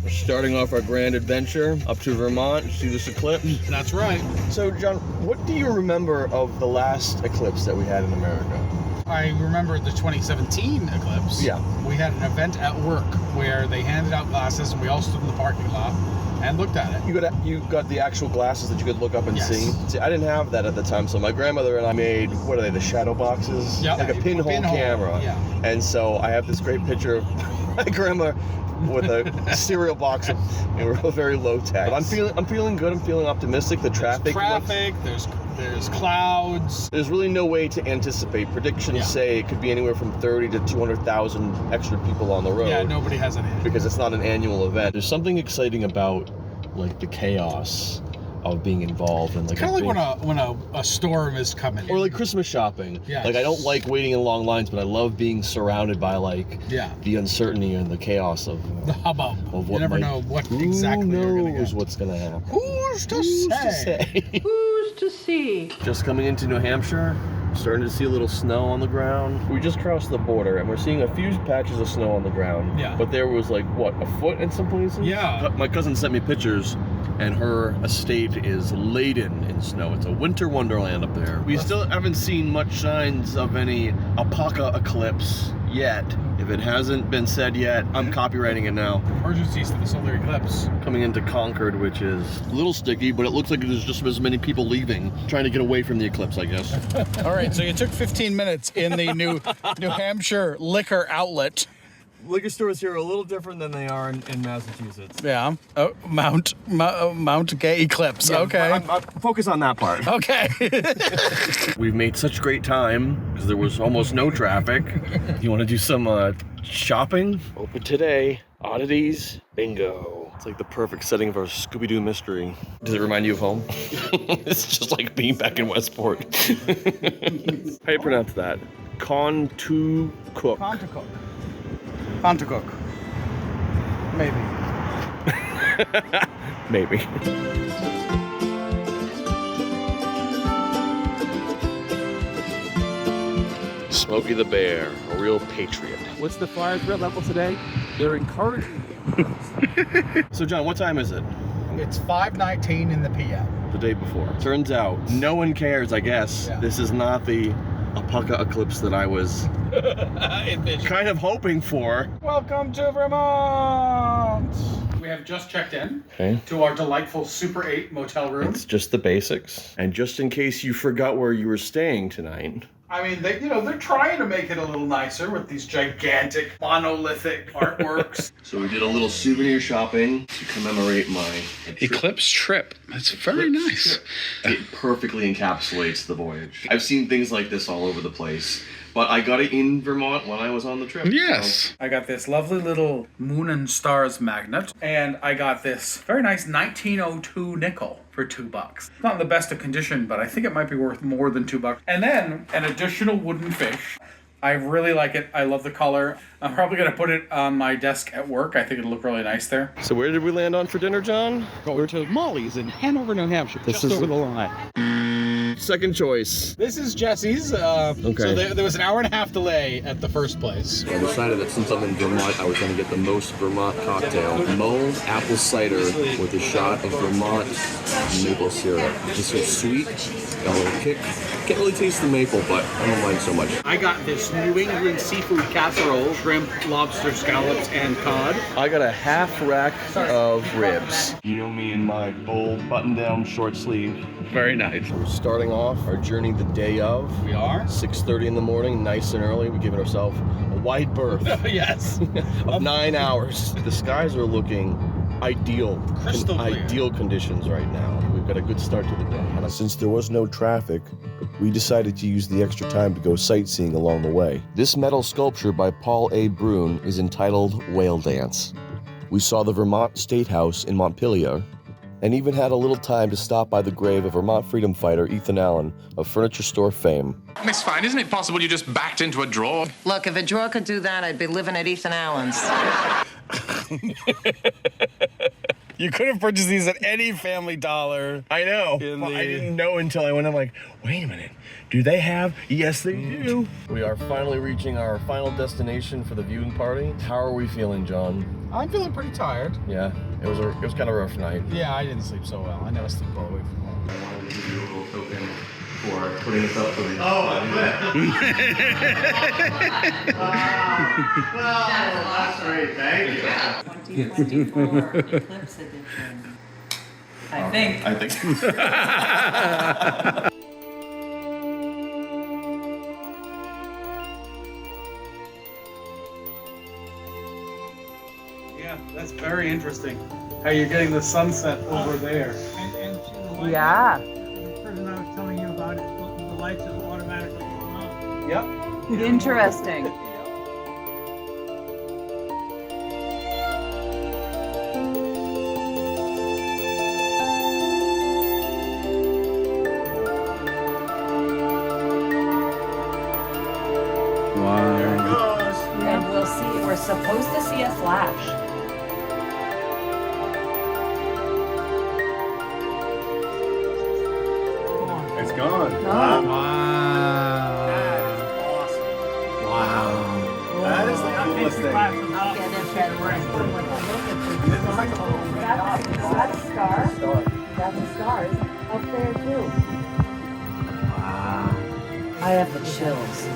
We're starting off our grand adventure up to Vermont to see this eclipse. That's right. So, John, what do you remember of the last eclipse that we had in America? I remember the 2017 eclipse. Yeah. We had an event at work where they handed out glasses and we all stood in the parking lot and looked at it. You got the actual glasses that you could look up and Yes. see? I didn't have that at the time, so my grandmother and I made, what are they, the shadow boxes? Yep. Like a pinhole camera. Yeah. And so I have this great picture of my grandma with a cereal box of very low tech. But I'm feeling good. I'm feeling optimistic. The traffic. There's clouds. There's really no way to anticipate. Predictions say it could be anywhere from 30 to 200,000 extra people on the road. Yeah, nobody has any. Because it's not an annual event. There's something exciting about like the chaos of being involved in like kind of like when a storm is coming. Or like Christmas shopping. Yes. Like I don't like waiting in long lines, but I love being surrounded by like the uncertainty and the chaos of the hubbub. Of what you never know what exactly you're gonna get. what's gonna happen. Who's to say? Who's to see? Just coming into New Hampshire, starting to see a little snow on the ground. We just crossed the border and we're seeing a few patches of snow on the ground. Yeah. But there was like, what, a foot in some places? Yeah. My cousin sent me pictures and her estate is laden in snow. It's a winter wonderland up there. We still haven't seen much signs of any Apoc-Eclipse yet. If it hasn't been said yet, I'm copywriting it now. Emergencies to the solar eclipse. Coming into Concord, which is a little sticky, but it looks like there's just as many people leaving, trying to get away from the eclipse, I guess. All right, so you took 15 minutes in the New Hampshire liquor outlet. Liquor stores here are a little different than they are in Massachusetts. Yeah. Oh, Mount Gay Eclipse. Yeah, okay. I'm focus on that part. Okay. We've made such great time because there was almost no traffic. You want to do some shopping? Open today. Oddities. Bingo. It's like the perfect setting for a Scooby-Doo mystery. Does it remind you of home? It's just like being back in Westport. How do you pronounce that? Contoocook. Contoocook. Contoocook. Maybe. Maybe. Smokey the Bear, a real patriot. What's the fire threat level today? They're encouraging you. So John, what time is it? It's 5:19 in the PM. The day before. Turns out, no one cares, I guess. Yeah. This is not the Apoc-Eclipse that I was kind of hoping for. Welcome to Vermont! We have just checked in to our delightful Super 8 motel room. It's just the basics. And just in case you forgot where you were staying tonight. I mean, they're trying to make it a little nicer with these gigantic monolithic artworks. So we did a little souvenir shopping to commemorate my Eclipse trip. That's very nice. It perfectly encapsulates the voyage. I've seen things like this all over the place, but I got it in Vermont when I was on the trip. Yes. So. I got this lovely little Moon and Stars magnet, and I got this very nice 1902 nickel for $2. It's not in the best of condition, but I think it might be worth more than $2. And then an additional wooden fish. I really like it. I love the color. I'm probably going to put it on my desk at work. I think it'll look really nice there. So where did we land on for dinner, John? Going to Molly's in Hanover, New Hampshire, just over the line. Second choice. This is Jesse's. Okay. So there was an hour and a half delay at the first place. I decided that since I'm in Vermont, I was going to get the most Vermont cocktail. Mulled apple cider with a shot of Vermont maple syrup. Just so sweet, got a little kick. Can't really taste the maple, but I don't mind so much. I got this New England seafood casserole, shrimp, lobster, scallops, and cod. I got a half rack of ribs. You know me in my bold button-down short sleeve. Very nice. We're starting off our journey the day of. We are? 6:30 in the morning, nice and early. We're giving ourselves a wide berth. Yes. of 9 hours. The skies are looking ideal. Crystal clear. Ideal conditions right now. We've got a good start to the day. Since there was no traffic, we decided to use the extra time to go sightseeing along the way. This metal sculpture by Paul A. Brune is entitled Whale Dance. We saw the Vermont State House in Montpelier, and even had a little time to stop by the grave of Vermont freedom fighter Ethan Allen of furniture store fame. Miss Fine, isn't it possible you just backed into a drawer? Look, if a drawer could do that, I'd be living at Ethan Allen's. You could have purchased these at any Family Dollar. I know. I didn't know until I went. I'm like, wait a minute. Do they have? Yes, they do. We are finally reaching our final destination for the viewing party. How are we feeling, John? I'm feeling pretty tired. Yeah, it was kind of a rough night. Yeah, I didn't sleep so well. I never sleep all the way from home. I wanted to give you a little token for putting us up for these. Oh, well, that's great. Thank you. 2024 Eclipse Edition. I think. Yeah, that's very interesting. How you're getting the sunset over there. And the light, Yeah. the person I was telling you about it, the lights will automatically go on. Yep. Interesting. And we're supposed to see a flash. It's gone. Wow. Wow. That is the coolest thing. That's a star. That's a star. It's up there too. Wow. I have the chills.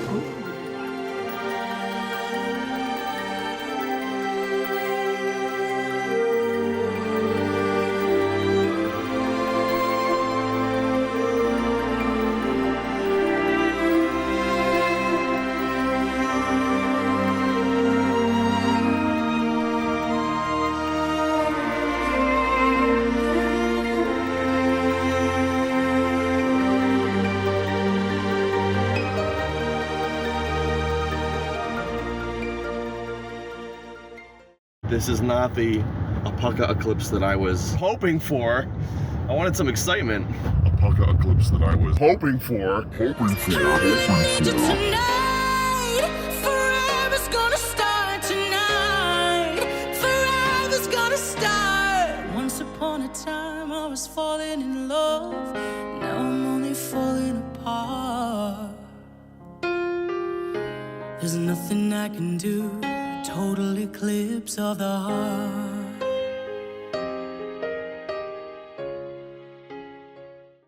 This is not the Apoc-Eclipse that I was hoping for. I wanted some excitement. Apoc-Eclipse that I was hoping for. Forever's gonna start tonight. Forever's gonna start. Once upon a time I was falling in love. Now I'm only falling apart. There's nothing I can do. Total eclipse of the heart.